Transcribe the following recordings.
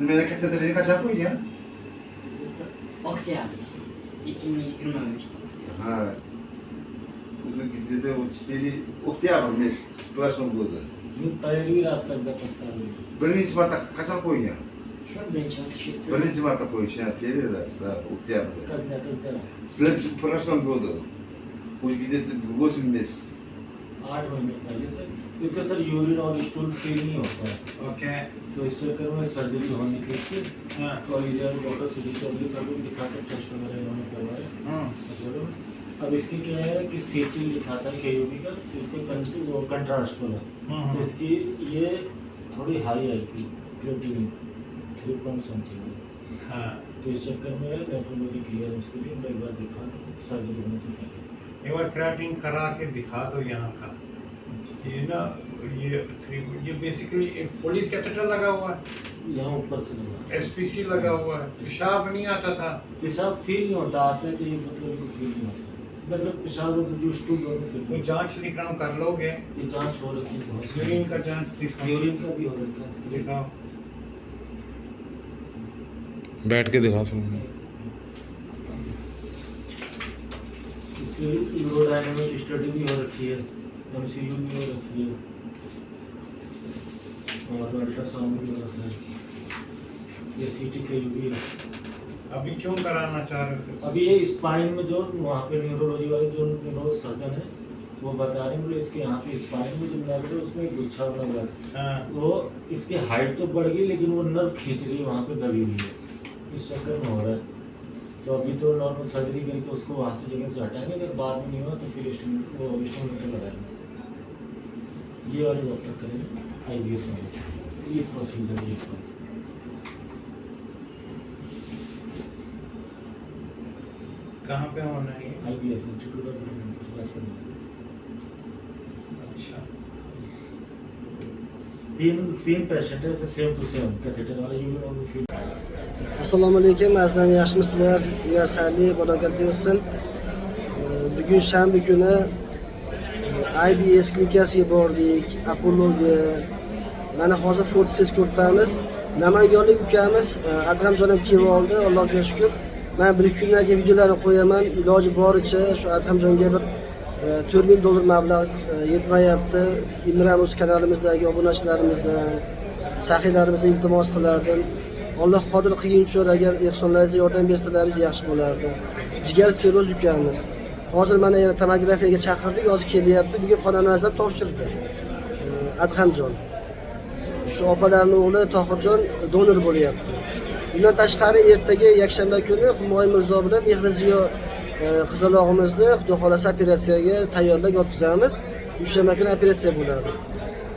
Memlekette dediğin kaçak koyun ya? Oktyabr. 2023. Ha. Где-то вот 4 октябрь месяц прошлого года. Ну, первый раз, когда поставили. Birinchi marta qachon qo'ygan? Shu birinchi chiqdi. Birinchi marta qo'yish, первый раз, да, октябрь. Когда? В прошлом году. Уже где-то 8 месяцев. 8 महीने पहले से क्योंकि sir urine और stool free नहीं होता है। ओके। तो इस चक्कर में सर्जरी होने के लिए हाँ। कॉलेजियन डॉक्टर सिटी चौधरी सब लोग दिखाते टेस्ट वगैरह इन्होंने करवाए। अब इसकी क्या है कि सीटी लिखा था केयूबी का, इसको वो कंट्रास्ट वाला। तो इसकी ये थोड़ी हाई आई थी क्रिएटिनिन 3 समथिंग। हाँ। तो इस चक्कर में नेफ्रोलॉजी क्लियर उसके लिए मैं एक बार दिखा सर्जरी होने से पहले। एक बार क्रैपिंग करा के दिखा दो यहाँ का। ये ना ये बेसिकली एक पुलिस कैथेटर लगा हुआ है, यहाँ ऊपर से लगा, एसपीसी लगा हुआ है, पेशाब नहीं आता था। पेशाब फील नहीं होता, आपने तो ये मतलब फील नहीं होता, मतलब पेशाब जो स्टूल दोनों फील कोई जांच लिख रहा हूँ कर लोगे? ये जांच हो रही है बहुत, यूरिन का जांच दिखाओ। यूरिन का भी हो रखा है दिखाओ। बैठ के दिखा सकूँगा। इसकी यूरोडायनामिक स्टडी भी हो रखी है, एमसीयू भी हो रखी है और अल्ट्रासाउंड भी हो रखा है, ये सीटी के भी है। अभी क्यों कराना चाह रहे थे? अभी ये स्पाइन में जो वहाँ पे न्यूरोलॉजी वाले जो न्यूरो सर्जन है वो बता रहे हैं कि इसके यहाँ पे स्पाइन में जो नर्व है उसमें एक गुच्छा बना हुआ है। हाँ। वो इसकी हाइट तो बढ़ गई लेकिन वो नर्व खींच गई, वहाँ पे दबी हुई है, इस चक्कर में हो रहा है। तो अभी तो नॉर्मल सर्जरी करके उसको वहाँ से जगह से हटाएंगे, अगर बाद में नहीं हुआ तो फिर स्टोमीटर लगाएंगे। ये वाले डॉक्टर करेंगे IBS वाले, ये प्रोसीजर ये कहाँ पे होना है? IBS institute of Rajkot. अच्छा। तीन पेशेंट है सेम टू सेम कैथेटर वाला यूरिन और feel. Assalomu alaykum, azizlar, yaxshimisizlar? Kunlar xayrli, barakatli bo'lsin. Bugun shanba kuni IBS klinikasiga bordik, Apolloga. Mana hozir fotosess ko'ramiz. Namanganlik ukamiz Adhamjon ham kelib oldi, Allohga shukr. Men bir kundan keyin videolarni qo'yaman, iloji boricha shu Adhamjonga bir $4000 mablag' yetmayapti. Imranus kanalimizdagi obunachilarimizdan, sahiylarimizdan iltimos qilardim. Alloh qodir qilguncha agar ehsonlaringizga yordam bersalaringiz yaxshi bo'lardi. Jigar sirroz ukamiz. Hozir mana yana tomografiyaga chaqirdik, hozir kelyapti. Bugun xonangizni topshirdi. Adhamjon. Shu opalarning o'g'li Tohirjon donor bo'lyapti. Bundan tashqari ertaga yakshanba kuni Humoy Mirzo bilan Mehriziyo qizalog'imizni xudo xolasa operatsiyaga tayyorlab yotqizamiz. Dushanba kuni operatsiya bo'ladi.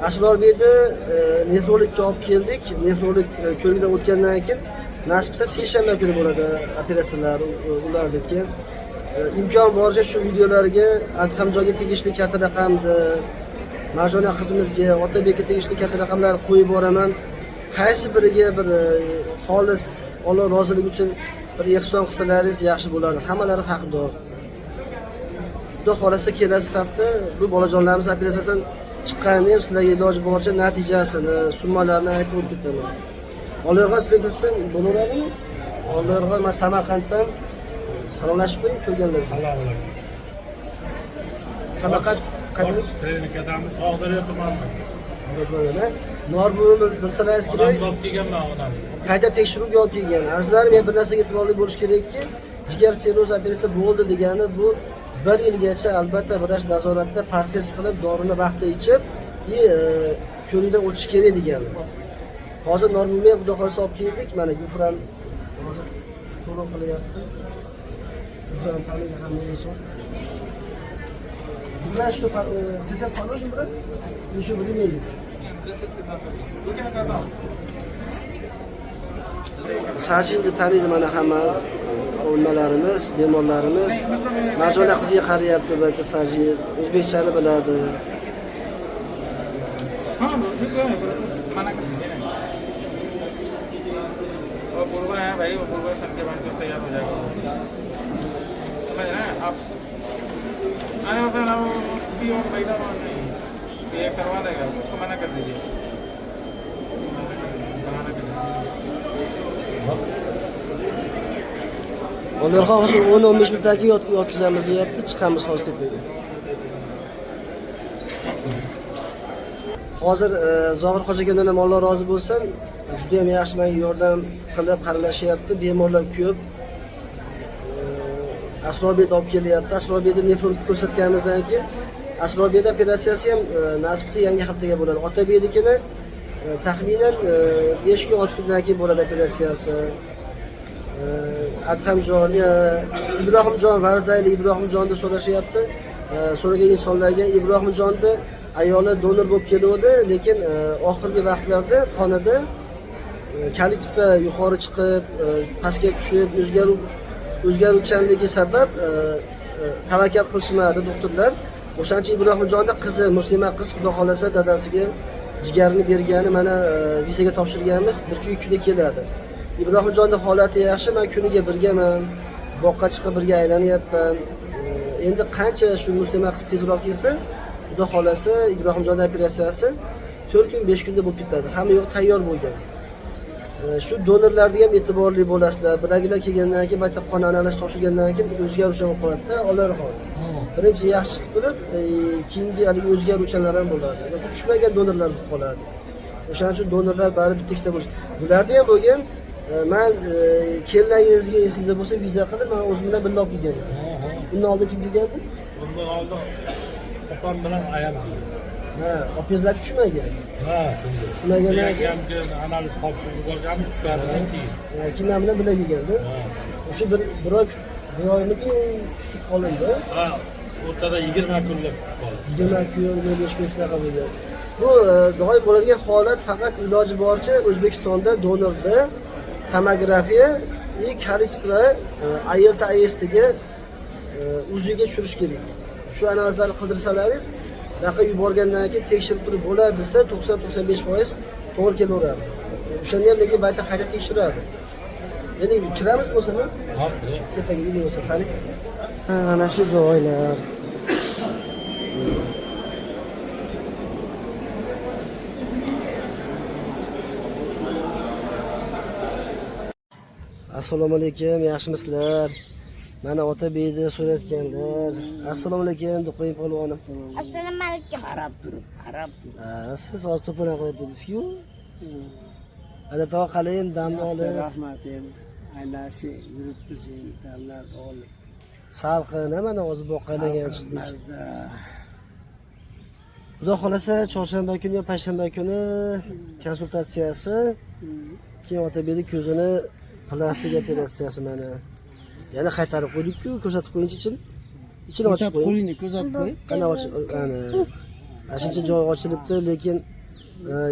Asrorbekni nefrologga olib keldik. Nefrolog ko'rikdan o'tgandan keyin nasib etsa seshanba kuni bo'ladi operatsiyalar ularniki. Imkon boricha shu videolarga Adhamjonga tegishli karta raqamni, Marjona qizimizga, Otabekka tegishli karta raqamlarni qo'yib boraman. Qaysi biriga bir xolis Alloh roziligi uchun bir ehson qilsalaringiz yaxshi bo'lardi. Hammalari haqdor. Xudo xolasa kelasi hafta bu bolajonlarimiz operatsiyadan chiqqanda ham sizlarga iloji boricha natijasini, summalarni aytib o'taman. Olerg'on siz bilsin bo'laveradimi? Olerg'on men Samarqanddan salomlashib qo'ying ko'rganlar. Salom alaykum. Samarqand qadimiy klinikadamiz Og'daryo tumanida. Norbuni bilsangiz kerak. Olib kelganman odam. Qayta tekshiruvga olib kelgan. Azizlar, men bir narsaga e'tiborli bo'lish kerakki, jigar sirroz operatsiya bo'ldi degani bu 1 yilgacha albatta vrach nazoratda parhez qilib, dorini vaqtida ichib, ko'rikdan o'tish kerak degani. Hozir Norbuni ham xudo xolasa olib keldik. Mana Gufran hozir to'lov qilyapti. Gufran taniga ham inson. Gufran shu sizlar tanishmi bura? Shu bilmaysiz. Sajinni taniydi mana hamma o'lmalarimiz, bemorlarimiz. Marjona qizga qarayapti, balki Sajin o'zbekchani biladi. हाँ ठीक है मना कर दीजिए ना वो पूर्व है भाई वो पूर्व सन के बाद तैयार हो जाएगा समझ रहे हैं आप आने होता है ना वो भी और पैदा नहीं ये करवा देगा उसको मना कर दीजिए मना कर दीजिए Ular hozir 10-15 minutdagi yotkizamiz deyapti, chiqamiz hozir tepaga. Hozir Zohir Hojigandan ham Alloh rozi bo'lsin, juda ham yaxshi menga yordam qilib qaralashyapti. Bemorlar ko'p. Asrobiyda olib kelyapti. Asrobiyda nefrolog ko'rsatganimizdan keyin Asrobiyda operatsiyasi ham nasib qilsa yangi haftaga bo'ladi. Otabeynikini taxminan 5 kun 6 kundan keyin bo'ladi operatsiyasi. Adhamjon, Ibrohimjon, Varzayli Ibrohimjonni so'rashyapti. So'ragan insonlarga Ibrohimjonni ayoli donor bo'lib keluvdi, lekin oxirgi vaqtlarda qonida kolичество yuqori chiqib, pastga tushib, o'zgaruvchanligi sabab tavakkal qilishmadi doktorlar. O'shaning uchun Ibrohimjonni qizi, muslima qiz xudo xolasa dadasiga jigarini bergani mana vizaga topshirganmiz, 1-2 kunda keladi. Ibrohimjonning holati yaxshi, men kuniga birgaman, boqqa chiqib birga aylanyapman. Endi qancha shu muslima qiz tezroq kelsa, xudo xolasa Ibrohimjonning operatsiyasi 4 kun 5 kunda bo'lib ketadi. Hamma yo'q tayyor bo'lgan. Shu donorlarga ham e'tiborli bo'lasizlar. Bilagilar kelgandan keyin bitta qon analiz topshirgandan keyin o'zgaruvchan bo'lib qoladi-da, Alloh rahmat. Birinchi yaxshi chiqib turib, keyingi haligi o'zgaruvchanlar ham bo'ladi. Tushmagan donorlar bo'lib qoladi. O'shaning uchun donorlar bari bitta bo'lish. Bularda ham bo'lgan, men kelingizga esingizda bo'lsa viza qilib, men o'zim bilan birga olib kelganman. Bundan oldin kim kelgandi? Bundan oldin opam bilan ayam. Ha, opangizlar tushmagan. Ha, shunday. Tushmagandan keyin analiz topshirib yuborganmiz, tusharidan keyin. Kimlar bilan birga kelgandi? O'sha bir oymi kutib qolindi. Ha, o'rtada 20 kunlik qoldi. 20 kun, 15 kun shunaqa bo'lgan. Bu doim bo'ladigan holat, faqat iloji boricha O'zbekistonda donorda tomografiya kolичество ILT-ISTga o'ziga tushirish kerak. Shu analizlarni qildirsalaringiz, bunaqa yuborgandan keyin tekshirib turib bo'ladi desa 90-95% to'g'ri kelaveradi. O'shanda ham lekin bayta qayta tekshiradi. Endi kiramiz bo'lsami? Ha, kirib. Tepaga bo'lsa qani. Mana shu joylar. Assalomu alaykum, yaxshimisizlar? Mana Otabeyni so'rayotganlar. Assalomu alaykum, Do'qo'yim polvonim. Assalomu alaykum. Qarab turib. Siz hozir to'pona qo'ydingiz-ku. Ana to qalayin damni olib. Rahmat endi. Aynasi yuribmiz endi damlar olib. Salqin, mana hozir boqqalarga chiqdik. Mazza. Xudo xolasa chorshanba kuni yo payshanba kuni konsultatsiyasi, keyin Otabeyni ko'zini plastik operatsiyasi mana. Yana qaytarib qo'ydik-ku, ko'rsatib qo'yinchi ichini ochib qo'ying. Ko'rsatib qo'y. Qana ochib, ana. Ashuncha joy ochilibdi, lekin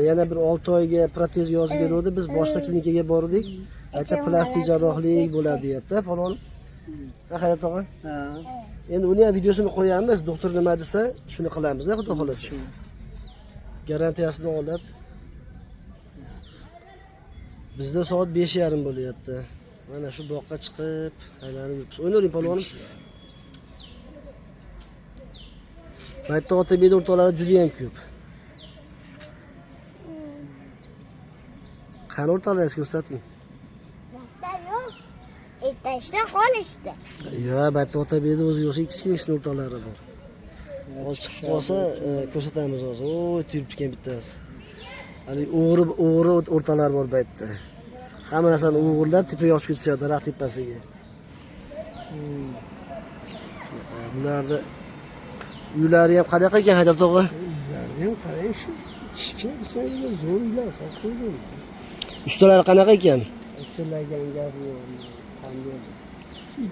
yana bir 6 oyga protez yozib beruvdi. Biz boshqa klinikaga bordik. Aytsa plastik jarrohlik bo'ladi deyapti, falon. Hayot tog'a. Ha. Endi uni ham videosini qo'yamiz, doktor nima desa, shuni qilamiz, xudo xolasa. Garantiyasini olib. Bizda soat 5:30 bo'lyapti. Mana shu boqqa chiqib, aylanib yuribmiz. O'ynaylik polvonim siz. Baytda Otabeyni o'rtoqlari juda ham ko'p. Qani o'rtoqlaringizni ko'rsating. Yo'q. Ertashda qolishdi. Yo, baytda Otabeyni o'ziga o'xshagan kichkina o'rtoqlari bor. Hozir chiqib qolsa ko'rsatamiz hozir. Oy, turib ketgan bittasi. Hali o'g'ri o'rtoqlar bor baytda. Hamma narsani o'g'irlab tepaga olib ketishadi, daraxt tepasiga. Bularda uylari ham qanaqa ekan Haydar tog'a? Ularni ham qarang shu. Kichkina bo'lsa-da zo'r uylar solib qo'ygan. Ustalari qanaqa ekan? Ustalagan gap yo'q. Qanday?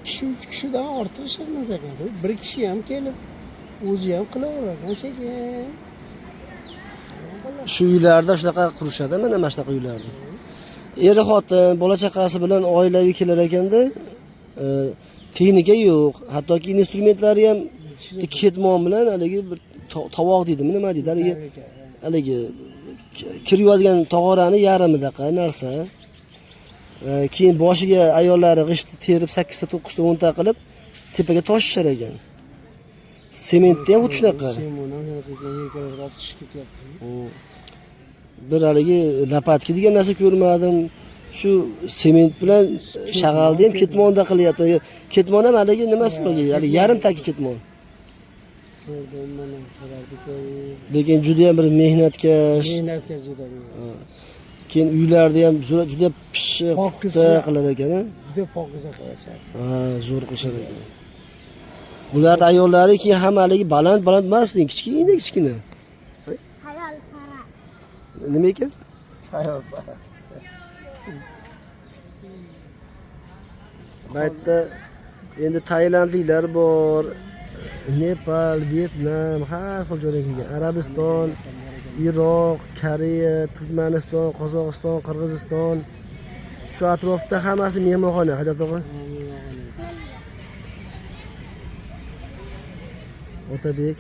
2-3 kishidan ortiq ishlanmas ekan. Bir kishi ham kelib o'zi ham qilaveradi, sekin. Shu uylarda shunaqa qurishadi, mana shunaqa uylarni. Eri xotin, bola chaqasi bilan oilaviy kelar ekanda, texnika yo'q, hattoki instrumentlari ham ketmon bilan haligi bir tovoq deydimi, nima deydi, haligi kiriyotgan tog'orani yarimidaqa narsa. Keyin boshiga ayollari g'ishtni terib 8 ta 9 ta 10 ta qilib tepaga toshishar ekan. Sementni ham xuddi shunaqa. Bir haligi lapatki degan narsa ko'rmadim. Shu sement bilan shag'alni ham ketmonda qilyapti. Ketmon ham haligi nimasi bo'lgan? Hali yarim taki ketmon. Lekin juda ham bir mehnatkash. Mehnatkash juda. Keyin uylarda ham juda pishiq qilar ekan. Juda pokiza qilishadi. Ha, zo'r qilishadi ekan. Bularning ayollari keyin hammaligi baland emas, kichkina. Halol para. Nima ekan? Hayot para. Bu yerda endi tailandliklar bor, Nepal, Vyetnam, har xil joydan kelgan. Arabiston, Iroq, Koreya, Turkmaniston, Qozog'iston, Qirg'iziston. Shu atrofda hammasi mehmonxona, Haydar tog'a. Otabek.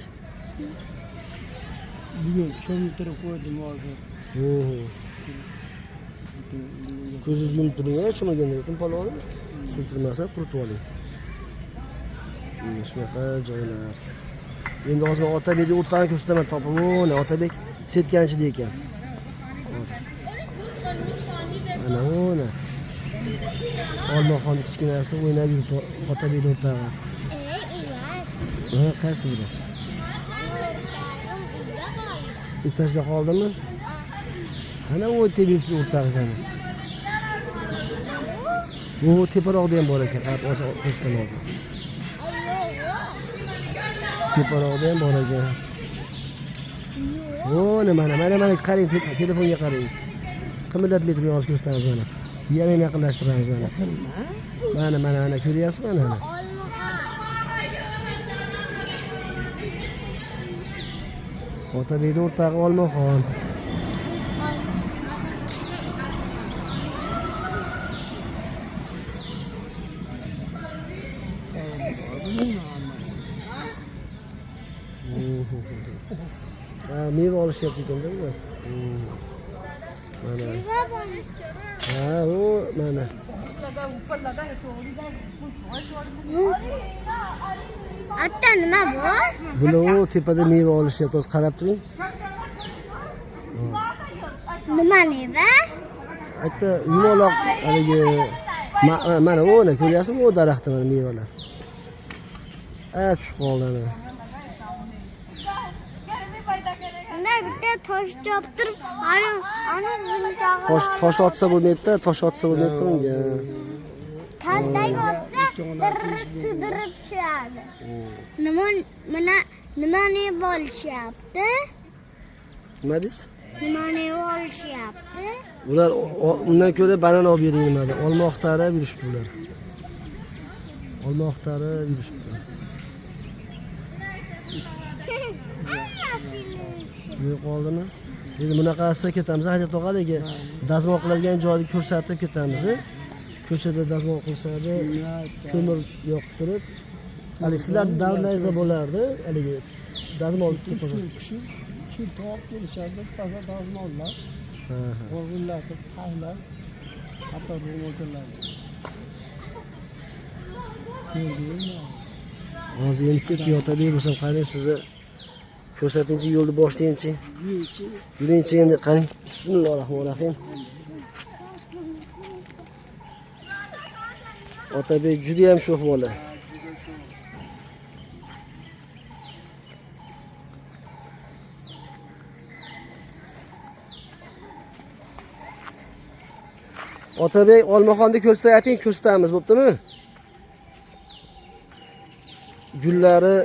Bugun cho'mtirib qo'ydim hozir. Ko'zingizni yumib turing, cho'maganda yo'qmi paloni? Sultirmasa quritib oling. Shunaqa joylar. Endi hozir Otabekni o'rtaga ko'rsataman topib. Otabek setganchida ekan. Hozir. Ana o'na. Olmaxon kichkinasi o'ynab yuribdi Otabekni o'rtaga. Ha, qaysi biri? Etajda qoldimi? Ana o tebirni o'rtag'i sana. Bu teparoqda ham bor ekan, qarab olsa ko'rsataman. Teparoqda ham bor ekan. Mana qarang, telefonga qarang. Qimillatmay turgan hozir ko'rsatamiz mana. Yana yaqinlashtiramiz mana. Mana ko'ryapsizmi mana? Otabekni o'rtog'i Olmaxon. Meva olishyapti ekanda ular. Mana. Ha, u mana. Atta nima bu? Bular tepada meva olishyapti, hozir qarab turing. Nima meva? Atta yumaloq haligi mana o'na ko'ryapsizmi, o daraxtda mana mevalar. Tushib qoldi ana. Unda bitta tosh choptirib, Tosh otsa bo'lmaydi-da, tosh otsa bo'lmaydi unga. Qanday otsa, sidirib tushadi. Nima ne bo'lishyapti? Nima deysiz? Nima ne bo'lishyapti? Ular undan ko'ra banan olib bering nimada. Olma oqtarib yurishibdi ular. Olma oqtarib yurishibdi. Yo'qoldimi? Endi bunaqasi ketamiz, hajat tog'adagi dazmol qiladigan joyni ko'rsatib ketamiz. Ko'chada dazmol qilishadi, ko'mir yoqib turib, haligi sizlar davrlaringizda bo'lardi, haligi dazmol Shu top kelishadi, toza dazmollar. G'ozillatib, taxlab, hatto ro'molchalar. Hozir endi ketdi Otabek bo'lsam, qarang sizni ko'rsatingchi, yo'lni boshlayingchi. Yuringchi endi qarang. Bismillahirrohmanirrohim. Otabek juda ham sho'x bola. Otabek Olmaxonni ko'rsating, ko'rsatamiz, bo'ptimi? Gullari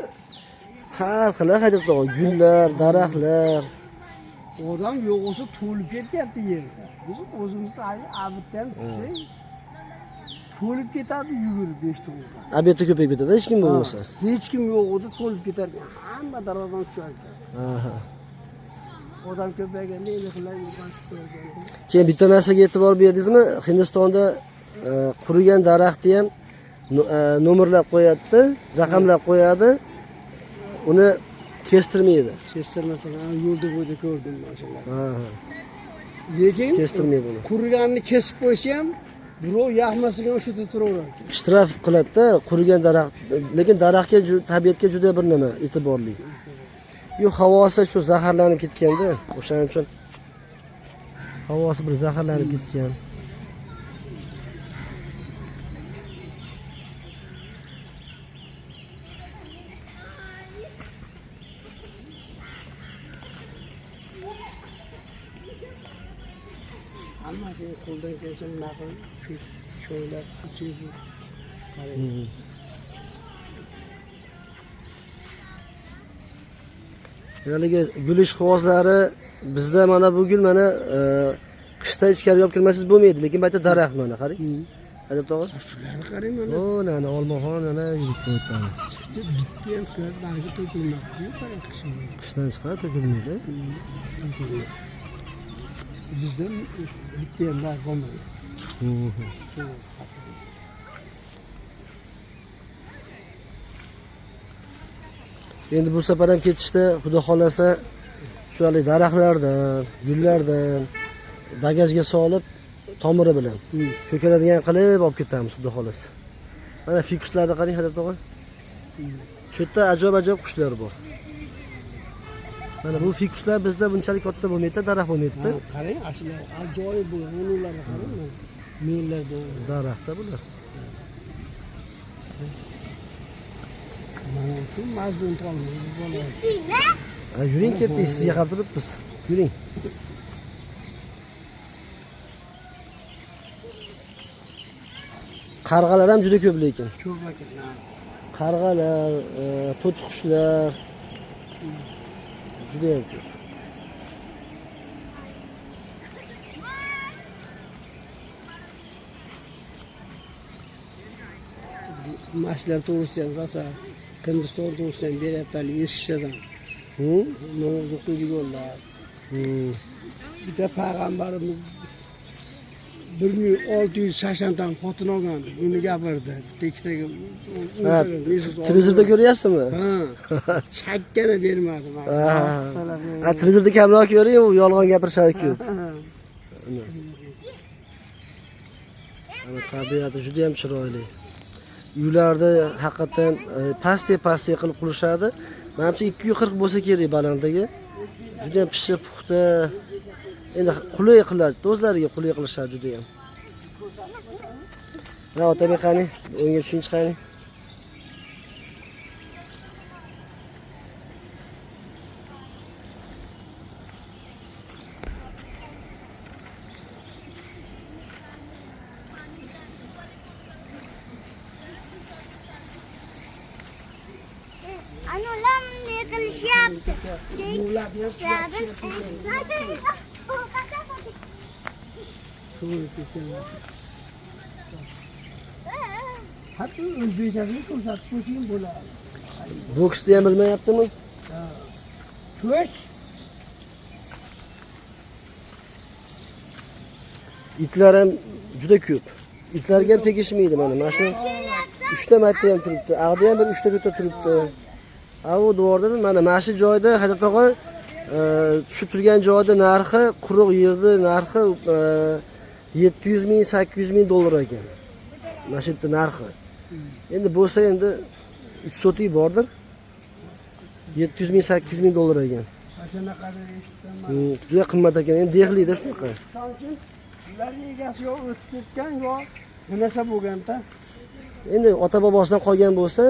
har xil hajat tog'a, gullar, daraxtlar. Odam yo'q bo'lsa to'lib ketyapti yerda. Biz o'zimiz abitdan tushsak, to'lib ketadi yugurib 5 to'g'ri. Abiyatda ko'payib ketadi, hech kim bo'lmasa. Hech kim yo'q edi, to'lib ketar. Hamma darvozadan tushadi. Aha. Odam ko'payganda endi qilayotgan chiqadi. Keyin bitta narsaga e'tibor berdingizmi? Hindistonda qurigan daraxtni ham nomerlab qo'yadi, raqamlab qo'yadi. Uni kestirmaydi. Kestirmasa, yo'lda bo'yda ko'rdim mashallah. Ha. Lekin kestirmaydi uni. Quriganni kesib qo'ysa ham, birov yaxmasiga o'sha yerda turaveradi. Shtraf qiladi-da, qurigan daraxt. Lekin daraxtga tabiatga juda bir nima, e'tiborli. Yu havosi shu zaharlanib ketganda, o'shaning uchun havosi bir zaharlanib ketgan. hammasi qo'ldan kelsa bunaqa cho'ylar uchishi qarang. Haligi gul ishqibozlari bizda mana bu gul mana qishda ichkari olib kirmasangiz bo'lmaydi, lekin bu yerda daraxt mana qarang. Ajab tog'a. Shularni qarang mana. O, nana olmaxon nana yurib qo'yibdi ana. Bitta ham shular bargi to'kilmoqda, qarang qishda. Qishdan chiqadi to'kilmaydi. Bizda bitta ham barg bo'lmaydi. Endi bu safar ham ketishda xudo xolasa shu hali daraxtlardan, gullardan bagajga solib tomiri bilan ko'karadigan qilib olib ketamiz xudo xolasa. Mana fikuslarni qarang, hadab tog'a. Shu yerda ajoyib qushlar bor. Mana bu fikuslar bizda bunchalik katta bo'lmaydi, daraxt bo'lmaydi. Qarang, ashlar ajoyib bo'lgan, ularga qarang. Menlarda daraxtda bular. Mana shu mazmun qolmaydi bolalar. Ha, yuring ketdik, sizga qarab turibmiz. Yuring. Qarg'alar ham juda ko'p lekin. Ko'p ekan. Qarg'alar, to'tiqushlar juda ham ko'p. Mashlar to'g'risida ham rosa Hindiston to'g'risida ham beryaptali eshikchadan. Namoz o'qiydiganlar. Bitta payg'ambarimiz 1680 dan xotin olgan. Buni gapirdi. Ikkitaga televizorda ko'ryapsizmi? Ha. Chakkani bermadi. Ha, televizorda kamroq ko'ring, u yolg'on gapirishadi-ku. Ana tabiati juda ham chiroyli. Uylarda haqiqatan pastga qilib qurishadi. Menimcha 240 bo'lsa kerak balandligi. Juda ham pishib, puxta. Endi qulay qiladi, o'zlariga qulay qilishadi juda ham. Ha, Otabek qani, o'yinga tushing chiqaylik. Anolar ne qilishyapti? Hatto O'zbekistonga ko'rsatib qo'yishim bo'ladi. Boksni ham bilmayaptimi? Ko'ch Itlar ham juda ko'p. Itlarga ham tegishmaydi mana. Mana shu 3 ta marta ham turibdi. Ag'da ham bir 3 ta turibdi. Avu devorda mana shu joyda hadab tog'a shu turgan joyda narxi, quruq yerda narxi 700 ming, 800 ming dollar ekan. Mana shu yerda narxi. Endi bo'lsa endi 3 sotik bordir. 700 ming, 800 ming dollar ekan. Shunaqa eshitdim. Juda qimmat ekan. Endi dehlikda shunaqa. Chunki ularning egasi yo o'tib ketgan yo nima bo'lganda. Endi ota bobosidan qolgan bo'lsa,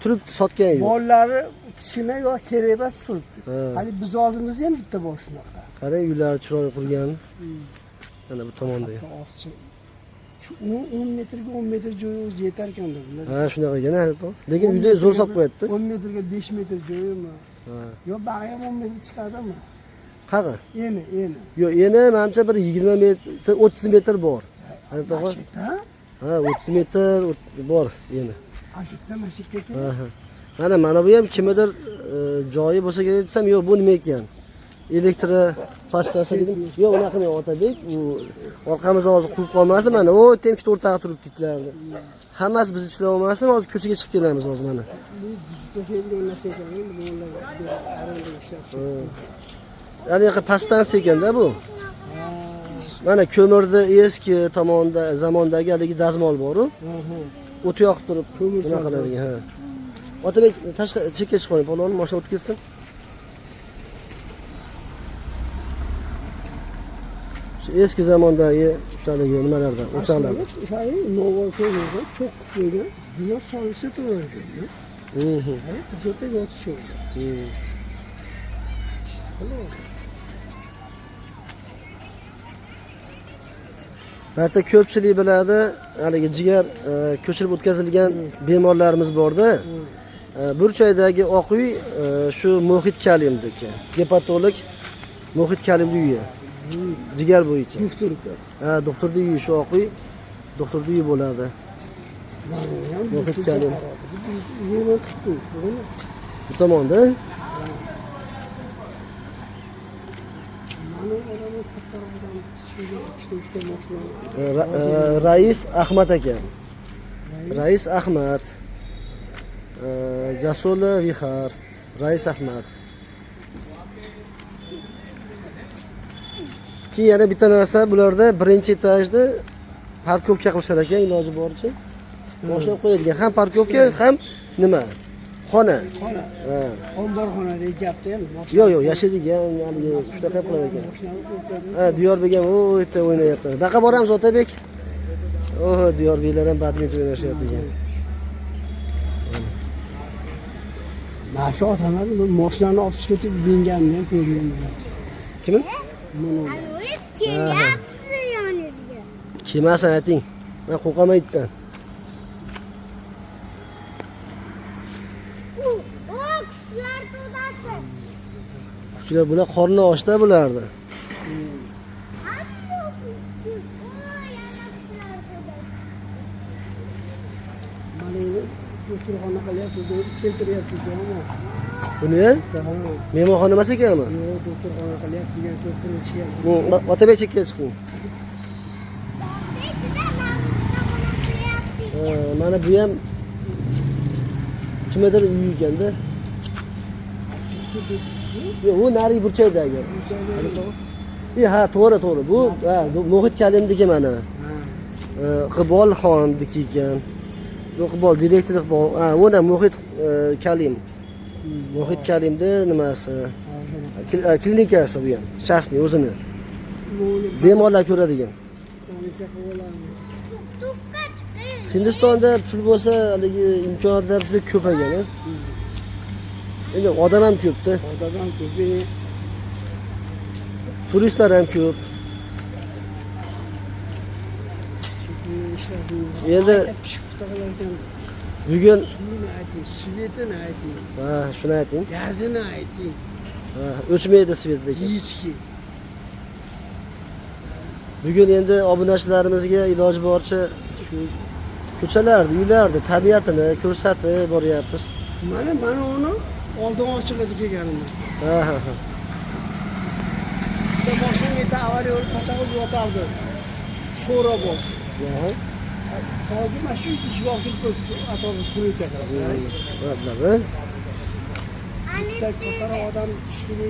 turibdi, sotgan yo'q. Bolalari kichkina yo kerak emas turibdi. Hali biz oldimizda ham bitta bor shunaqa. Qarang, uylari chiroyli qurgan. Mana bu tomonda. Shu 10 metrga 10 metr joyi o'zi yetar ekanda bular. Ha, shunaqa ekan, ha. Lekin uyda zo'r solib qo'yapti. 10 metrga 5 metr joyimi? Ha. Yo, bag'i ham 10 metr chiqadimi? Qaqa? Eni. Yo'q, eni menimcha bir 20 metr, 30 metr bor. Ha, to'g'ri? Ha, 30 metr bor eni. Mashikkacha. Ha. Mana bu ham kimdir joyi bo'lsa kerak desam, yo'q, bu nima ekan? Elektri pastasi dedim. Yo'q, unaqa emas, Otabek. U orqamizdan hozir quvib qolmasin, mana o temkit o'rtaga turibdi itlarni. Hammasi biz ishlab olmasin, hozir ko'chaga chiqib kelamiz hozir mana. Ya'ni pastdan sekanda bu. Mana ko'mirda eski tomonda zamondagi haligi dazmol bor-ku. O't yoqib turib nima qiladigan, ha. Otabek tashqi chekka chiqib qo'ying, polvon, mashina o'tib ketsin. Shu eski zamondagi o'shaligi nimalardan, o'choqlardan. Novvoy ko'mirda cho'q qo'ygan, buyoq solishsa to'g'ri ekan. Jo'ta yotishi. Hatta ko'pchilik biladi, haligi jigar ko'chirib o'tkazilgan bemorlarimiz borda. Burchaydagi Oq uy shu muhit kalimniki. Gepatolog muhit kalimli uyi. Jigar bo'yicha. Ha, doktorning uyi shu Oq uy. Doktorning uyi bo'ladi. Muhit kalim. Bu tomonda. Rais Ahmad aka. Rais Ahmad. Jasola Vihar. Rais Ahmad. Keyin yana bitta narsa, bularda birinchi etajda parkovka qilishar ekan, iloji boricha. Mashina qo'yadigan ham parkovka, ham nima? Xona. Xona. Omborxona deyapti ham. Yo'q, yashaydigan, haligi shunaqa qilar ekan. Ha, Diyorbek ham u yerda o'ynayapti. Baqa boramiz Otabek. Oh, Diyorbeklar ham badminton o'ynashyapti ekan. Mana shu otaman mashinani olib chiqib ketib binganni ham ko'rganman. Kimi? Mana Anoyi kelyapsiz yoningizga. Kelmasin ayting. Men qo'rqaman itdan. O kuchlar to'dasi. Shular bular qorni ochda bulardi. mana doktorxona qilyapti, keltiryapti ammo. Buni mehmonxona emas ekanmi? Yo'q, doktorxona qilyapti degan so'z qilishyapti. Bu Otabek chekka chiqing. Mana bu ham kimdir uyi ekanda. Yo'q, u nari burchaydagi. Ha, to'g'ri. Bu muhit kalimniki mana. Iqbol xonniki ekan. Iqbol direktor Iqbol. Ha, unda muhit kalim. Muhit kalimda nimasi? Klinikasi bu ham. Shaxsning o'zini. Bemorlar ko'radigan. Hindistonda pul bo'lsa, haligi imkoniyatlar juda ko'paygan. Endi odam ham ko'pda. Odam ham ko'p. Turistlar ham ko'p. Endi bugun svetini ayting. ha, shuni ayting. Gazini ayting. Ha, o'chmaydi svet lekin. Hechki. Bugun endi obunachilarimizga iloji boricha shu ko'chalarni, uylarni, tabiatini ko'rsatib boryapmiz. Mana uni oldin ochiladi kelganimda. Ha. Bitta mashina yerda avariya bo'lib qochib yotardi. Sho'ra bo'lsa. Hozir mana shu ichiga olib ketdi, atrofda turib ketadi. Bo'ladi. Bitta katta odam kichkina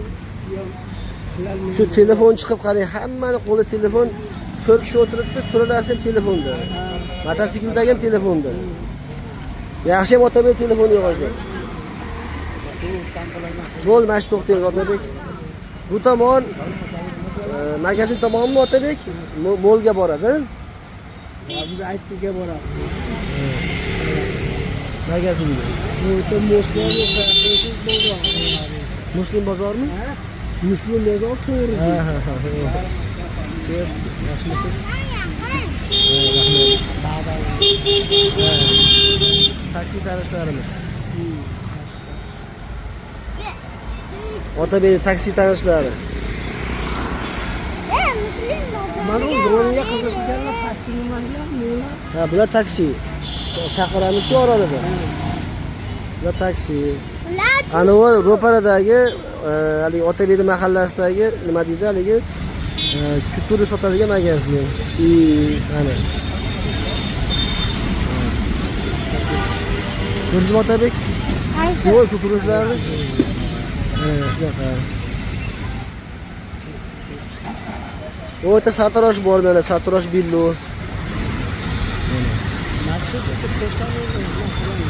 Shu telefon chiqib qarang, hammani qo'li telefon, 4 kishi o'tiribdi, turalasi ham telefonda. Mototsikldagi ham telefonda. Yaxshi ham Otabek telefoni yo'q ekan. Bo'lmash to'xtang Otabek. Bu tomon magazin tomonmi Otabek? Molga boradi. Biz aytdiga boramiz. Magazinga. Bu yerda Moskva bozor. Muslim bozormi? Muslim bozor to'g'ri. Ha. Siz yaxshimisiz? Taksi tanishlarimiz. Otabek taksi tanishlari. Mana u dronga qiziqganlar taksi nima deyapti? Ha, bular taksi. Chaqiramizku oralida. Bular taksi. Anavi ro'paradagi haligi Otabek mahallasidagi nima deydi haligi kultura sotadigan magazin. Ana. Ko'rdingizmi Otabek? Voy, kukuruzlarni. Shunaqa. O'ta sartarosh bor mana, sartarosh billu. Masjid pochtani xizmat qiladi.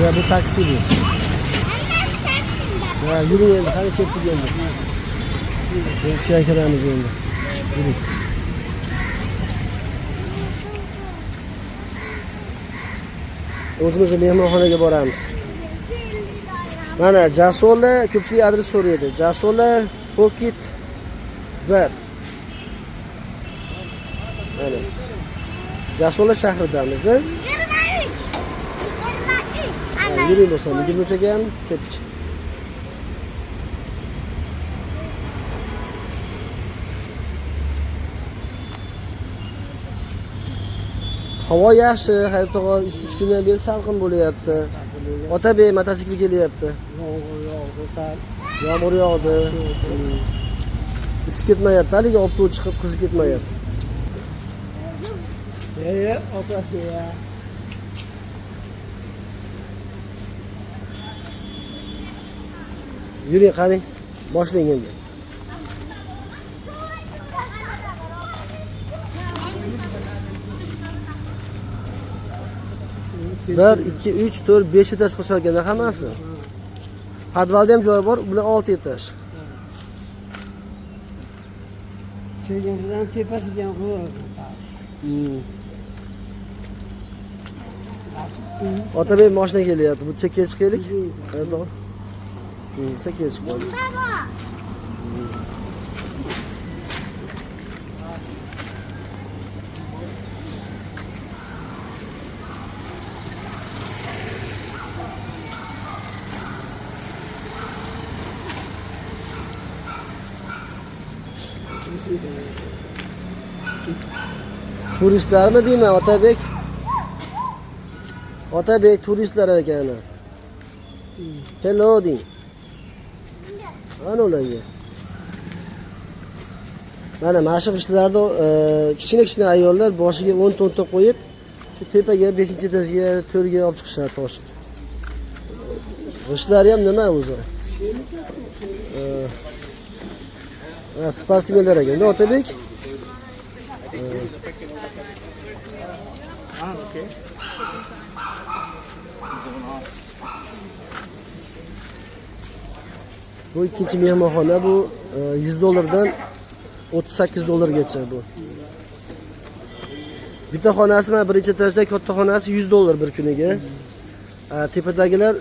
Ya bu taksi bu. Ya yürü endi, qani ketdik endi. Biz kiramiz endi. Yürü. O'zimizning mehmonxonaga boramiz. Mana Jasola ko'pchilik adres so'raydi. Jasola Pocket 1. Mana. Jasola shahridamizda. 23. 23. Ana. Yuring bo'lsam, 23 ekan, ketdik. Havo yaxshi, hayotda 3 kundan beri salqin bo'layapti. Otabek mototsikl kelyapti. Yomg'ir yog'di, sal. Yomg'ir yog'di. Isib ketmayapti, haligi optoq chiqib qizib ketmayapti. Ota ya. Yuring, qarang. Boshlang endi. Bir, ikki, uch, to'rt, 5 etaj qilishgan hammasi. Podvalda ham joyi bor, bular 6 etaj. Chegimizdan tepasiga ham qo'yadi. Otabek mashina kelyapti. Bu chekkaga chiqaylik. To'g'ri. Chekkaga chiqib qoldik. Baba. Turistlarmi deyman, Otabek? Otabek turistlar ekan. Hello ding. Ana ularga. Mana mashq ishlarida kichkina ayollar boshiga 10 tonta qo'yib, shu tepaga 5-etajga, 4ga olib chiqishadi toshib. G'ishlari ham nima o'zi? Sportsmenlar ekan-da Otabek. Bu ikkinchi mehmonxona, bu $100 dan $38 bu. Bitta xonasi mana birinchi etajda, katta xonasi $100 bir kuniga. Tepadagilar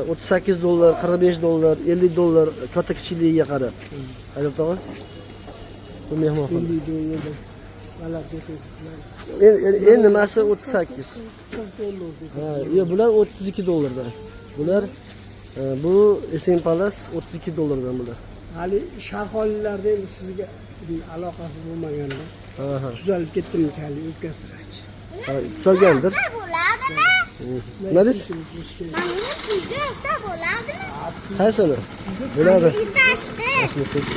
$38, $45, $50 katta kichikligiga qarab. Hayot tog'a. Bu mehmonxona. Endi nimasi 38. Ha, bular $32 dan. Bular bu Esen Palace $32 dan bular. Hali sharxonlarda endi sizga aloqasi bo'lmaganda. Ha. Tuzalib ketdimi hali o'tkazsak. Ha, tuzalgandir. Bo'ladimi? Nima deysiz? Mana tuzalsa bo'ladimi? Qaysini? Bo'ladi. Tashdi. Siz.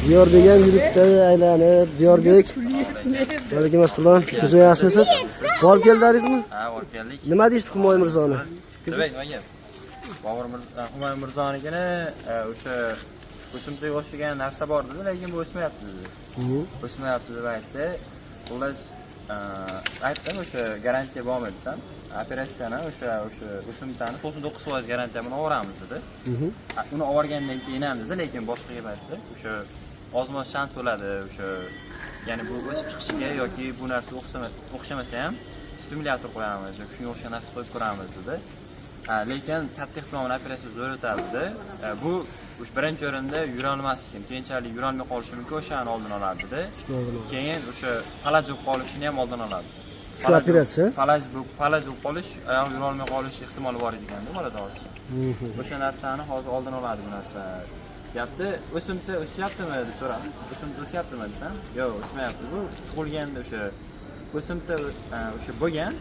Diyorbek ham yuribdi, aylanib. Diyorbek. Alaykum assalom. Ko'za yaxshimisiz? Borib keldingizmi? Ha, borib keldik. Nima deysiz Humoy mirzoni? Bobur Humoy mirzonikini o'sha o'simlikka o'xshagan narsa bor dedi, lekin bu o'smayapti dedi. O'smayapti deb aytdi. Xullas aytdim, o'sha garantiya bormi desam, operatsiyani o'sha o'simlikni 99% garantiya bilan olamiz dedi. Uni olgandan keyin ham dedi, lekin boshqa gap aytdi. O'sha ozmoz shans bo'ladi, o'sha ya'ni bu o'sib chiqishiga yoki bu narsa o'xshamasa ham stimulyator qo'yamiz yoki shunga o'xshagan narsa qo'yib ko'ramiz dedi. Lekin katta ehtimol bilan operatsiya zo'r o'tadi dedi. Bu birinchi o'rinda yura olmasligim, keyinchalik yura olmay qolishi mumkin, o'shani oldini oladi dedi. Keyin o'sha falaj bo'lib qolishini ham oldini oladi. Shu operatsiya? Falaj bo'lib qolish, oyoq yura olmay qolish ehtimoli bor ekan-da bola tog'asi. O'sha narsani hozir oldini oladi bu narsa. Gapni o'simta o'syaptimi deb so'radi. O'simta o'syaptimi desam, yo'q, o'smayapti. Bu tug'ilganda o'sha o'simta o'sha bo'lgan,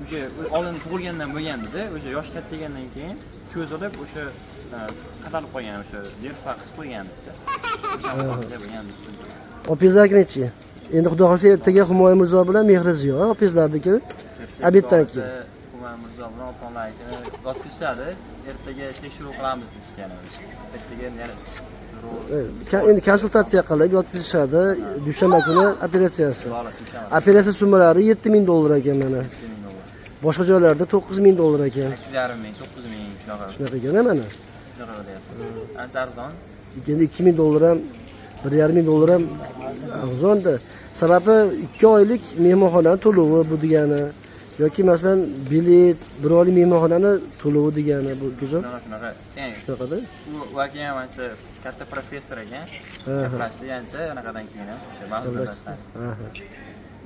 o'sha oldin tug'ilgandan bo'lgan dedi. O'sha yosh kattaygandan keyin cho'zilib o'sha qatalib qolgan, o'sha yerfa qisib qo'ygan dedi. O'sha bo'lgan. Opizlarnichi. Endi xudo xolsa ertaga Humoy mirzo bilan Mehriziyo, opizlarniki obeddan keyin. Humoy mirzo bilan otamlarni yotqizishadi. Ertaga tekshiruv qilamiz deyishgan. Ertaga yana Endi konsultatsiya qilib yotqizishadi. Dushanba kuni operatsiyasi. Operatsiya summalari $7000 ekan mana. Boshqa joylarda $9000 ekan. 8,5 ming, 9,000 shunaqa. Shunaqa ekan mana. Shunaqa deyapti. Ancha arzon. Endi $2000 ham, $1,500 ham arzonda. Sababi 2 oylik mehmonxona to'lovi bu degani. yoki masalan bilet bir oylik mehmonxonani to'lovi degani bu ukajon Shunaqa. shunaqada. Bu vaka ham ancha katta professor ekan. Gaplashdi ancha anaqadan keyin ham o'sha ma'lumotdan. Aha.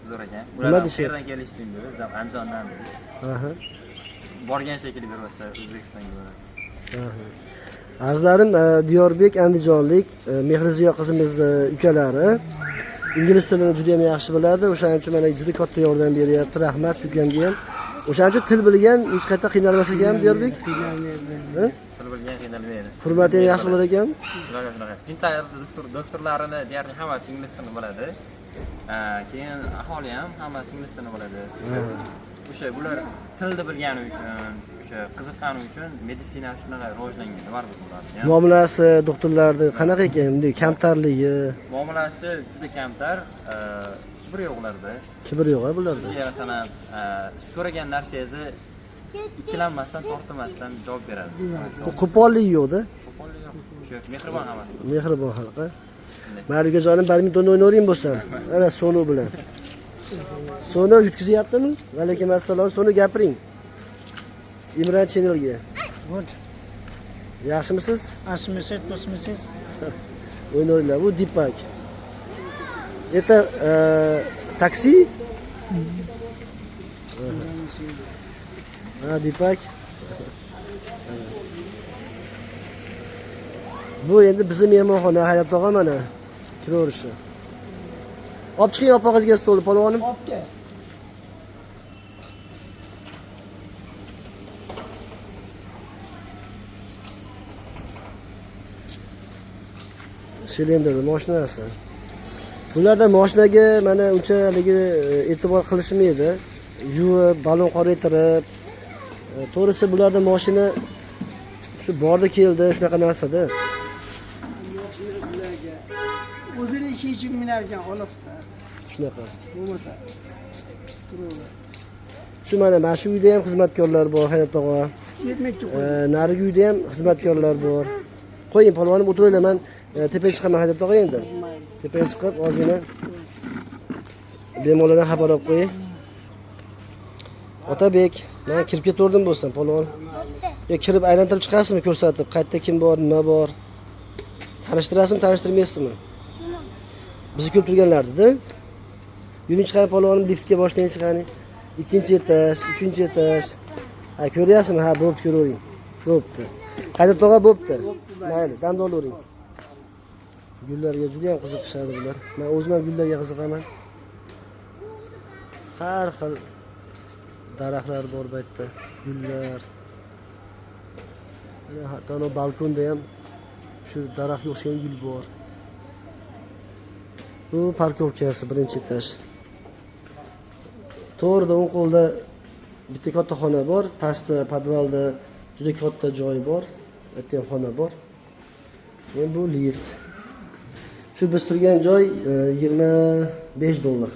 Zo'r ekan. Nima Ular deyishyapti? qayerdan kelishding dedi, Andijondan dedi. Aha. Borgan shekilli bermasa O'zbekistonga boradi. Aha. Azizlarim, Diyorbek andijonlik Mehriziyo qizimizni ukalari ingliz tilini juda ham yaxshi biladi. O'shaning uchun mana juda katta yordam beryapti. Rahmat shu ukamga ham. O'shaning uchun til bilgan, hech qayerda qiynalmas ekan Diyorbek. Til bilgan qiynalmaydi. Hurmati ham yaxshi bo'lar ekan. Shunaqa. Inter doktorlarini deyarli hammasi ingliz tilini biladi. Keyin aholi ham hammasi ingliz tilini biladi. O'sha bular tilni bilgani uchun, o'sha qiziqqani uchun meditsina shunaqa rivojlangan, baribir bo'ladi. Muomalasi doktorlarni qanaqa ekan? Bunday kamtarligi, Muomalasi juda kamtar, kibr yo'q ularda. kibr yo'q bularda. Sizga masalan, so'ragan narsangizni ikkilanmasdan, tortinmasdan javob beradi. Qo'pollik yo'q-da. Qo'pollik yo'q. O'sha mehribon hammasi. Mehribon xalq. Maliga jonim badminton o'ynayveraymi bo'lsam. Ana Sonu bilan. Sonu yutkazyaptimi? Alaykum assalom. Sonu gapiring. Imron channelga. Good. Yaxshimisiz? Yaxshimisiz, do'stmisiz? O'ynaylar. Bu Dipak. Это taksi? Ha, Dipak. Bu endi bizning mehmonxona Hayot tog'a mana kiraverishi. Olib chiqing opog'izga stolni polvonim. Obke. Silinderli mashinasi. Bularda mashinaga mana unchalik e'tibor qilishmaydi. Yuvib, balon qoraytirib. To'g'risi bularda mashina shu borda keldi, shunaqa narsada. O'zini ishi uchun minarkan olisda. Shunaqa. Bo'lmasa. Shu mana shu uyda ham xizmatkorlar bor, Hayot tog'a. Yetmakchi Narigi uyda ham xizmatkorlar bor. Qo'ying polvonim o'tiringlar, men tepaga chiqaman Hayot tog'a endi. Tepaga chiqib ozgina bemorlardan xabar olib qo'ying. Otabek, men kirib ketdim bo'lsam polvon. Yo kirib aylantirib chiqasizmi ko'rsatib, qayerda kim bor, nima bor? Tanishtirasizmi, tanishtirmaysizmi? Bizni ko'p turganlar-da. Yuring chiqing polvonim, liftga boshlang chiqing. Ikkinchi etaj, uchinchi etaj. Ha, ko'ryapsizmi? Ha, bo'pti, ko'ravering. Bo'pti. Qaydir tog'a bo'pti. Mayli, damda olavering. Gullarga juda ham qiziqishadi bular. Men o'zim ham gullarga qiziqaman. Har xil daraxtlar bor bu yerda. Gullar. Hatto balkonda ham shu daraxtga o'xshagan gul bor. Bu parkovkasi birinchi etaj. To'g'rida o'ng qo'lda bitta katta xona bor, pastda podvalda juda katta joy bor, bu yerda ham xona bor. Men bu lift. Shu biz turgan joy $25.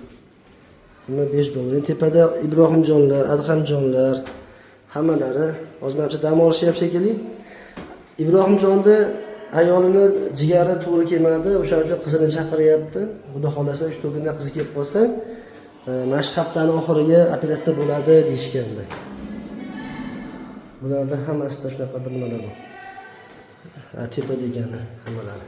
$25. Tepada Ibrohimjonlar, Adhamjonlar hammalari hozircha dam olishyapti shekilli. Ibrohimjonni ayolini jigari to'g'ri kelmadi, o'shaning uchun qizini chaqiryapti. Xudo xolasa 3-4 kundan qizi kelib qolsa, mana shu haftaning oxiriga operatsiya bo'ladi deyishgandi. Bularda hammasida shunaqa bir nimalar bor. Tepa degani hammalari.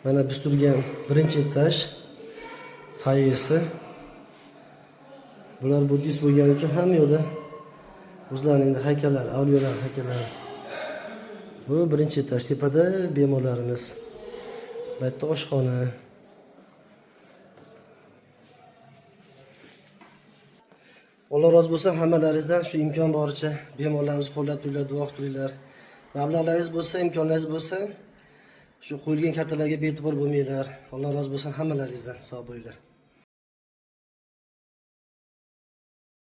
Mana biz turgan birinchi etaj foyesi. Bular buddist bo'lgani uchun hamma yo'lda o'zlarining haykallar, avliyolar haykallari. Bu birinchi etaj, tepada bemorlarimiz. Bu yerda oshxona. Alloh rozi bo'lsin hammalaringizdan, shu imkon boricha bemorlarimizni qo'llab turinglar, duo qilinglar. Mablag'laringiz bo'lsa, imkonlaringiz bo'lsa, shu qo'yilgan kartalarga bee'tibor bo'lmanglar. Alloh rozi bo'lsin hammalaringizdan. Sog' bo'linglar.